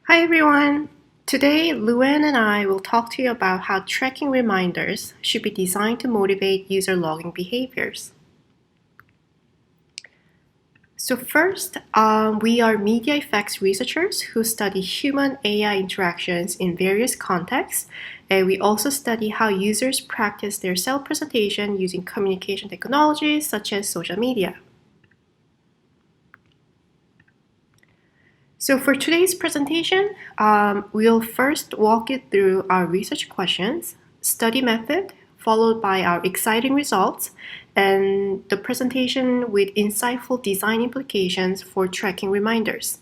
Hi everyone! Today, Lewen and I will talk to you about how tracking reminders should be designed to motivate user logging behaviors. So first, we are media effects researchers who study human AI interactions in various contexts, and we also study how users practice their self-presentation using communication technologies such as social media. So for today's presentation, we'll first walk you through our research questions, study method, followed by our exciting results, and the presentation with insightful design implications for tracking reminders.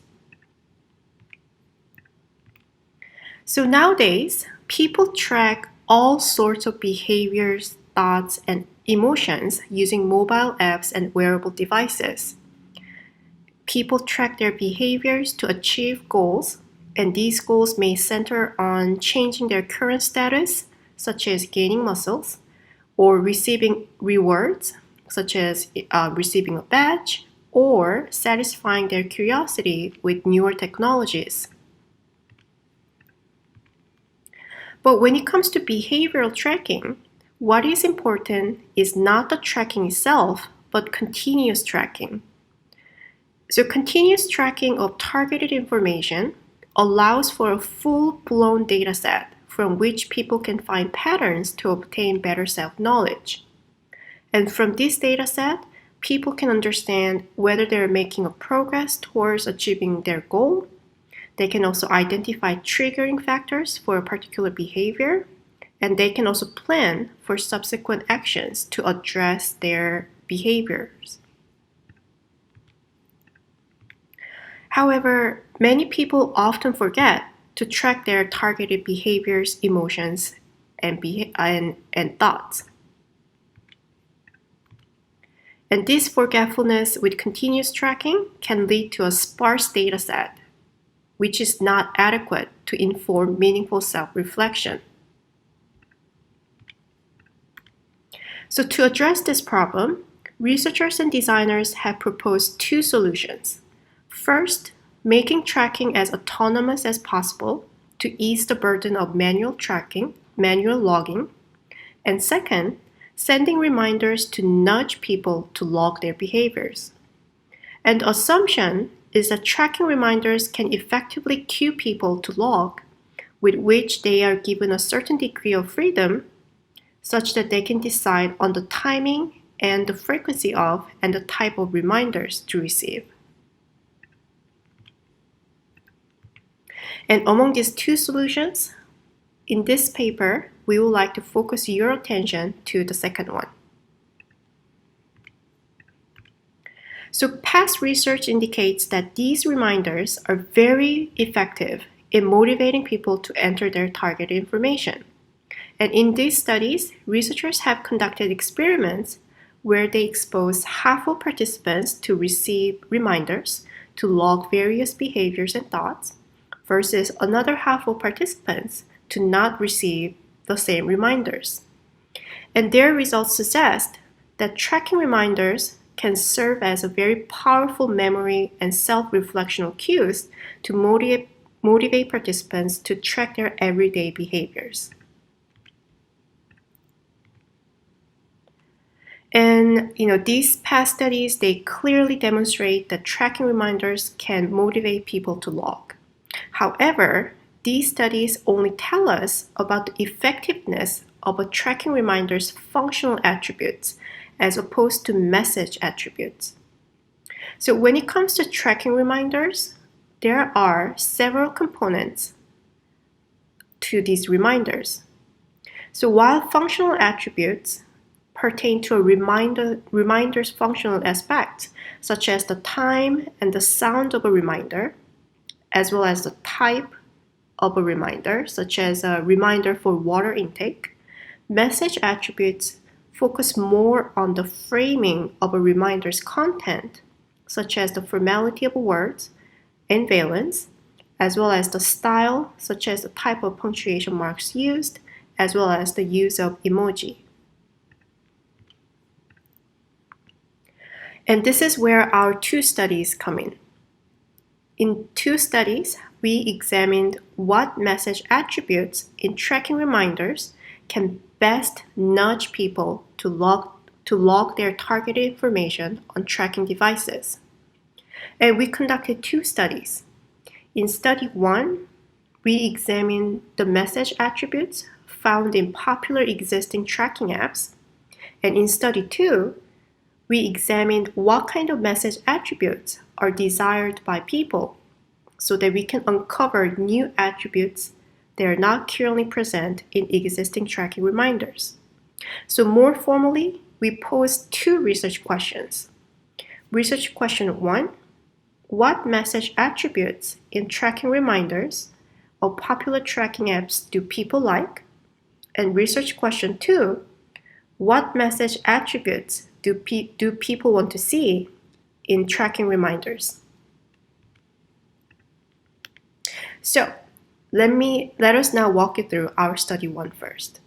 So nowadays, people track all sorts of behaviors, thoughts, and emotions using mobile apps and wearable devices. People track their behaviors to achieve goals, and these goals may center on changing their current status, such as gaining muscles, or receiving rewards, such as receiving a badge, or satisfying their curiosity with newer technologies. But when it comes to behavioral tracking, what is important is not the tracking itself, but continuous tracking. So continuous tracking of targeted information allows for a full-blown dataset from which people can find patterns to obtain better self-knowledge. And from this dataset, people can understand whether they're making a progress towards achieving their goal. They can also identify triggering factors for a particular behavior, and they can also plan for subsequent actions to address their behaviors. However, many people often forget to track their targeted behaviors, emotions, and thoughts. And this forgetfulness with continuous tracking can lead to a sparse data set, which is not adequate to inform meaningful self-reflection. So to address this problem, researchers and designers have proposed two solutions. First, making tracking as autonomous as possible to ease the burden of manual logging. And second, sending reminders to nudge people to log their behaviors. And the assumption is that tracking reminders can effectively cue people to log, with which they are given a certain degree of freedom, such that they can decide on the timing and the frequency of and the type of reminders to receive. And among these two solutions, in this paper, we would like to focus your attention to the second one. So past research indicates that these reminders are very effective in motivating people to enter their target information. And in these studies, researchers have conducted experiments where they expose half of participants to receive reminders to log various behaviors and thoughts, versus another half of participants to not receive the same reminders. And their results suggest that tracking reminders can serve as a very powerful memory and self-reflectional cues to motivate participants to track their everyday behaviors. And these past studies, they clearly demonstrate that tracking reminders can motivate people to log. However, these studies only tell us about the effectiveness of a tracking reminder's functional attributes as opposed to message attributes. So when it comes to tracking reminders, there are several components to these reminders. So while functional attributes pertain to a reminder's functional aspects, such as the time and the sound of a reminder, as well as the type of a reminder, such as a reminder for water intake, message attributes focus more on the framing of a reminder's content, such as the formality of words and valence, as well as the style, such as the type of punctuation marks used, as well as the use of emoji. And this is where our two studies come in. In two studies, we examined what message attributes in tracking reminders can best nudge people to log their targeted information on tracking devices. And we conducted 2 studies. In study 1, we examined the message attributes found in popular existing tracking apps. And in study 2, we examined what kind of message attributes are desired by people so that we can uncover new attributes that are not currently present in existing tracking reminders. So more formally, we posed 2 research questions. Research question 1, what message attributes in tracking reminders of popular tracking apps do people like? And research question 2, what message attributes do people want to see in tracking reminders? So let us now walk you through our study 1 first.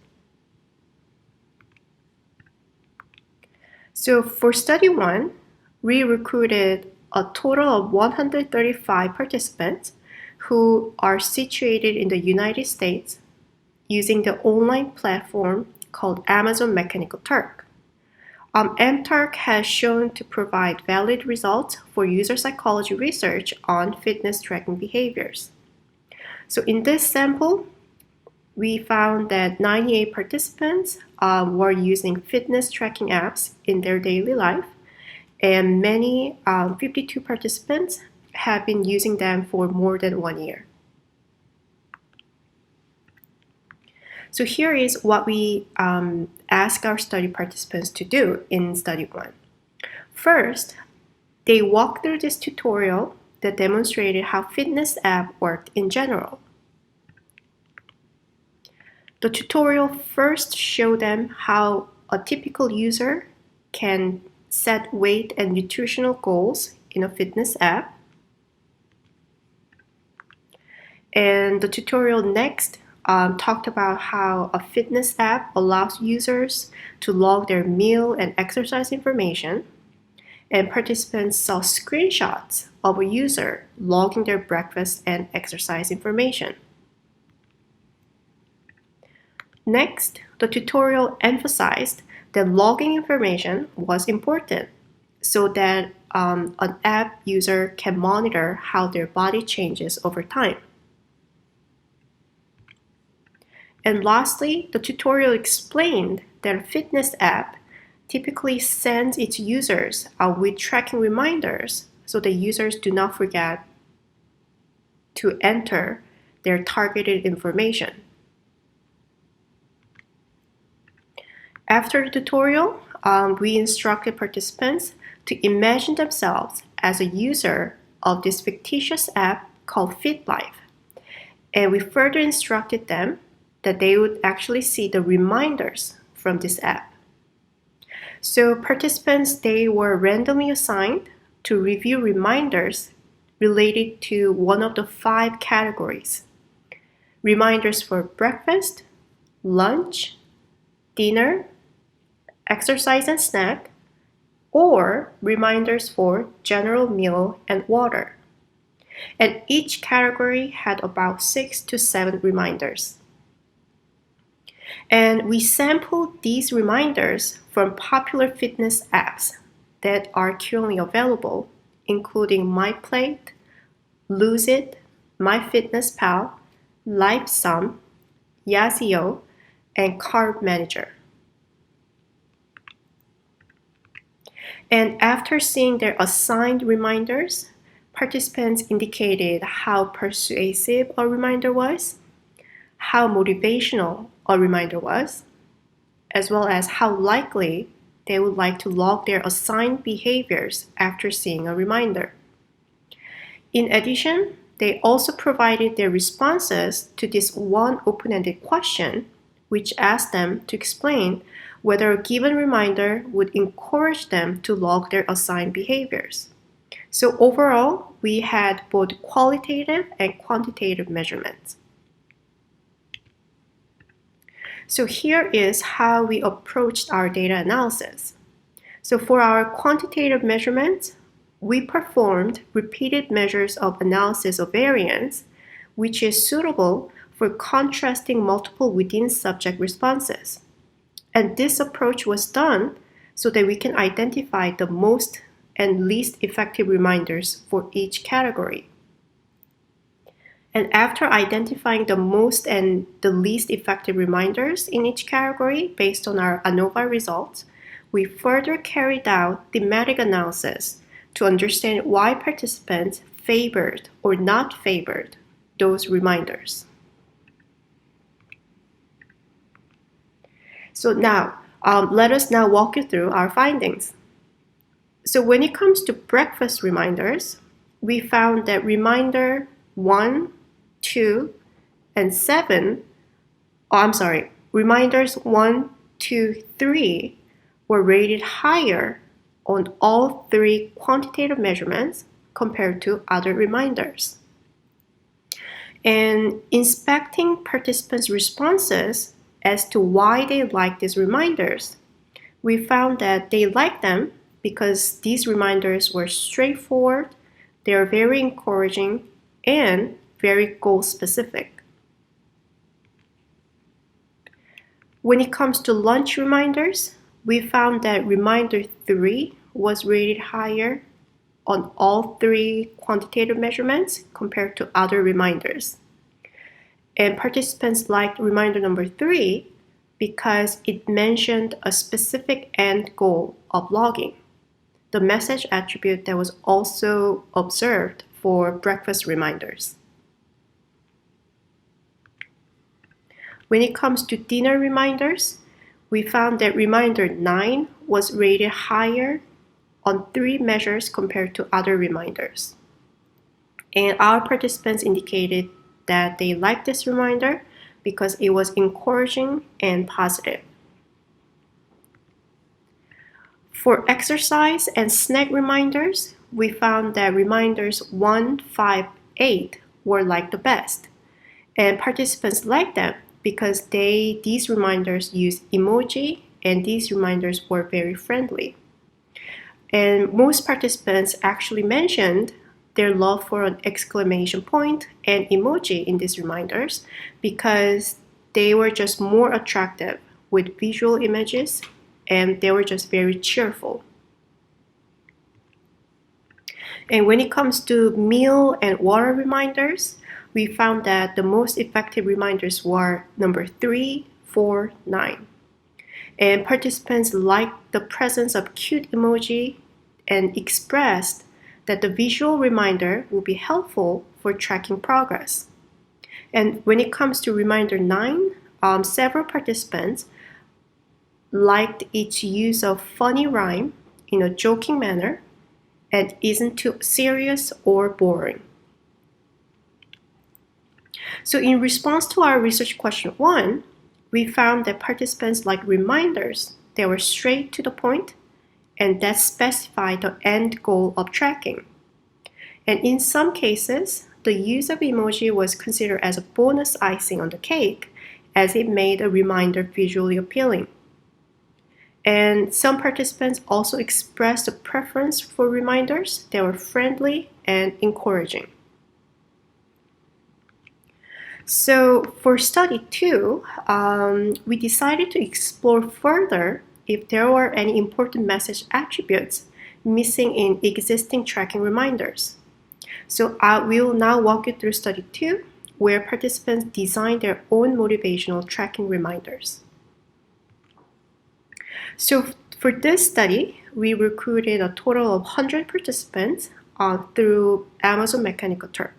So for study 1, we recruited a total of 135 participants who are situated in the United States using the online platform called Amazon Mechanical Turk. MTurk has shown to provide valid results for user psychology research on fitness tracking behaviors. So in this sample, we found that 98 participants were using fitness tracking apps in their daily life, and 52 participants have been using them for more than 1 year. So here is what we ask our study participants to do in study 1. First, they walked through this tutorial that demonstrated how fitness app worked in general. The tutorial first showed them how a typical user can set weight and nutritional goals in a fitness app. And the tutorial next talked about how a fitness app allows users to log their meal and exercise information, and participants saw screenshots of a user logging their breakfast and exercise information. Next, the tutorial emphasized that logging information was important so that an app user can monitor how their body changes over time. And lastly, the tutorial explained that a fitness app typically sends its users with tracking reminders so that users do not forget to enter their targeted information. After the tutorial, we instructed participants to imagine themselves as a user of this fictitious app called FitLife. And we further instructed them that they would actually see the reminders from this app. So participants, they were randomly assigned to review reminders related to one of the 5 categories: reminders for breakfast, lunch, dinner, exercise and snack, or reminders for general meal and water. And each category had about 6 to 7 reminders. And we sampled these reminders from popular fitness apps that are currently available, including MyPlate, Lose It, MyFitnessPal, LifeSum, Yazoo, and Carb Manager. And after seeing their assigned reminders, participants indicated how persuasive a reminder was, how motivational a reminder was, as well as how likely they would like to log their assigned behaviors after seeing a reminder. In addition, they also provided their responses to this one open-ended question, which asked them to explain whether a given reminder would encourage them to log their assigned behaviors. So overall, we had both qualitative and quantitative measurements. So here is how we approached our data analysis. So for our quantitative measurements, we performed repeated measures of analysis of variance which is suitable for contrasting multiple within subject responses. And this approach was done so that we can identify the most and least effective reminders for each category. And after identifying the most and the least effective reminders in each category based on our ANOVA results, we further carried out thematic analysis to understand why participants favored or not favored those reminders. So now, let us now walk you through our findings. So when it comes to breakfast reminders, we found that reminder 1, 2, and 7, reminders 1, 2, 3 were rated higher on all 3 quantitative measurements compared to other reminders. And inspecting participants' responses as to why they like these reminders, we found that they liked them because these reminders were straightforward, they are very encouraging, and very goal-specific. When it comes to lunch reminders, we found that reminder 3 was rated higher on all 3 quantitative measurements compared to other reminders. And participants liked reminder number 3 because it mentioned a specific end goal of logging, the message attribute that was also observed for breakfast reminders. When it comes to dinner reminders, we found that reminder 9 was rated higher on 3 measures compared to other reminders. And our participants indicated that they liked this reminder because it was encouraging and positive. For exercise and snack reminders, we found that reminders 1, 5, 8 were liked the best. And participants liked them because these reminders use emoji and these reminders were very friendly. And most participants actually mentioned their love for an exclamation point and emoji in these reminders because they were just more attractive with visual images and they were just very cheerful. And when it comes to meal and water reminders, we found that the most effective reminders were number 3, 4, 9. And participants liked the presence of cute emoji and expressed that the visual reminder will be helpful for tracking progress. And when it comes to reminder 9, several participants liked its use of funny rhyme in a joking manner and isn't too serious or boring. So in response to our research question 1, we found that participants liked reminders that were straight to the point and that specified the end goal of tracking. And in some cases, the use of emoji was considered as a bonus icing on the cake as it made a reminder visually appealing. And some participants also expressed a preference for reminders that were friendly and encouraging. So for study 2, we decided to explore further if there were any important message attributes missing in existing tracking reminders. So we will now walk you through study 2, where participants designed their own motivational tracking reminders. So for this study, we recruited a total of 100 participants through Amazon Mechanical Turk.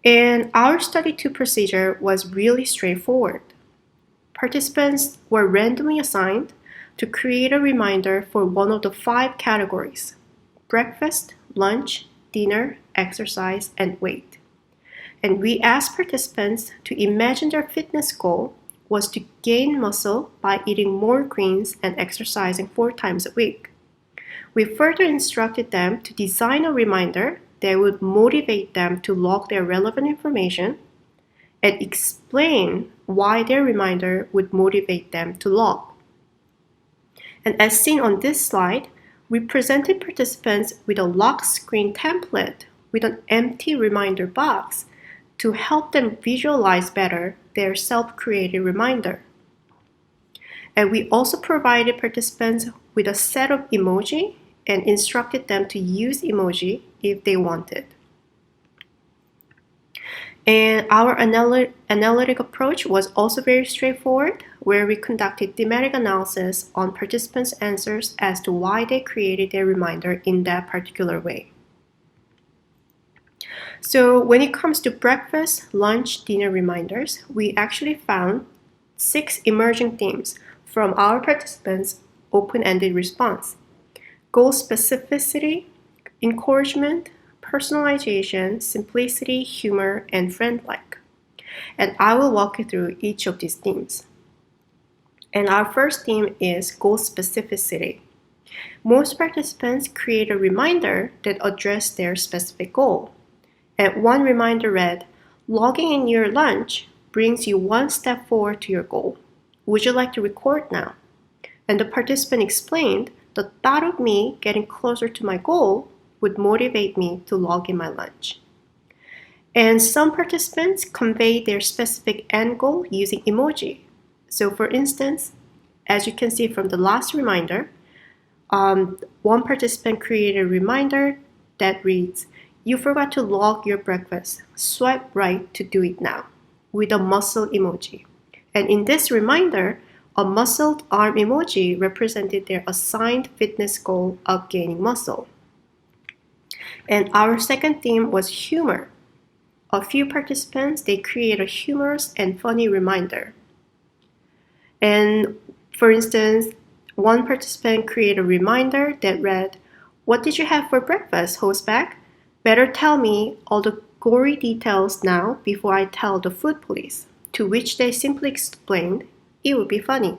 And our study 2 procedure was really straightforward. Participants were randomly assigned to create a reminder for one of the 5 categories: breakfast, lunch, dinner, exercise, and weight. And we asked participants to imagine their fitness goal was to gain muscle by eating more greens and exercising 4 times a week. We further instructed them to design a reminder that would motivate them to log their relevant information and explain why their reminder would motivate them to log. And as seen on this slide, we presented participants with a lock screen template with an empty reminder box to help them visualize better their self-created reminder. And we also provided participants with a set of emoji and instructed them to use emoji if they wanted. And our analytic approach was also very straightforward, where we conducted thematic analysis on participants' answers as to why they created their reminder in that particular way. So when it comes to breakfast, lunch, dinner reminders, we actually found 6 emerging themes from our participants' open-ended response: goal specificity, encouragement, personalization, simplicity, humor, and friend-like. And I will walk you through each of these themes. And our first theme is goal specificity. Most participants create a reminder that addresses their specific goal. And one reminder read, "Logging in your lunch brings you one step forward to your goal. Would you like to record now?" And the participant explained, "The thought of me getting closer to my goal would motivate me to log in my lunch." And some participants convey their specific end goal using emoji. So for instance, as you can see from the last reminder, one participant created a reminder that reads, "You forgot to log your breakfast. Swipe right to do it now," with a muscle emoji. And in this reminder, a muscled arm emoji represented their assigned fitness goal of gaining muscle. And our second theme was humor. A few participants, they create a humorous and funny reminder. And for instance, one participant created a reminder that read, "What did you have for breakfast, hostback? Better tell me all the gory details now before I tell the food police." To which they simply explained, "It would be funny."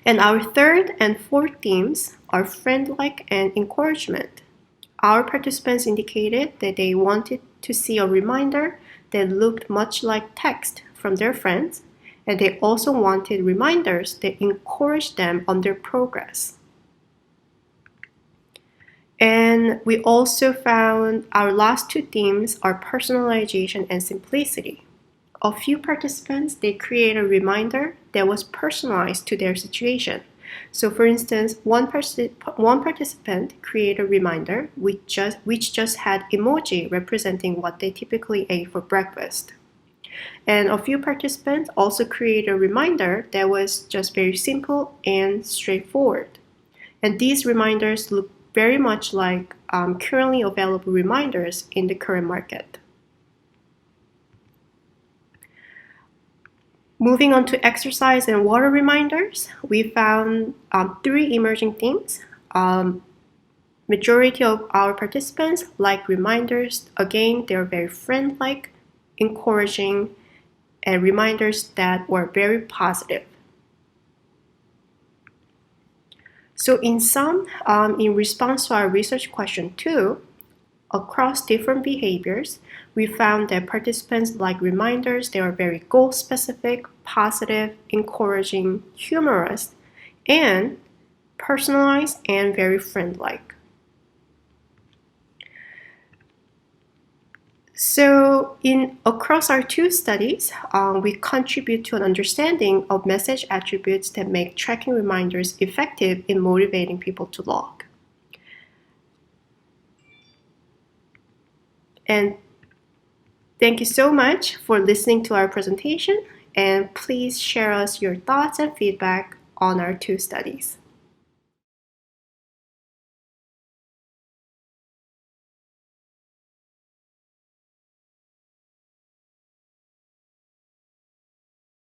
And our third and fourth themes are friend-like and encouragement. Our participants indicated that they wanted to see a reminder that looked much like text from their friends, and they also wanted reminders that encouraged them on their progress. And we also found our last two themes are personalization and simplicity. A few participants, they created a reminder that was personalized to their situation. So for instance, one participant created a reminder which just had emoji representing what they typically ate for breakfast. And a few participants also created a reminder that was just very simple and straightforward. And these reminders look very much like currently available reminders in the current market. Moving on to exercise and water reminders, we found 3 emerging themes. Majority of our participants like reminders. Again, they're very friend-like, encouraging, and reminders that were very positive. So in sum, in response to our research question 2, across different behaviors, we found that participants like reminders. They are very goal-specific, positive, encouraging, humorous, and personalized and very friend-like. So across our 2 studies, we contribute to an understanding of message attributes that make tracking reminders effective in motivating people to log. And thank you so much for listening to our presentation, and please share us your thoughts and feedback on our 2 studies.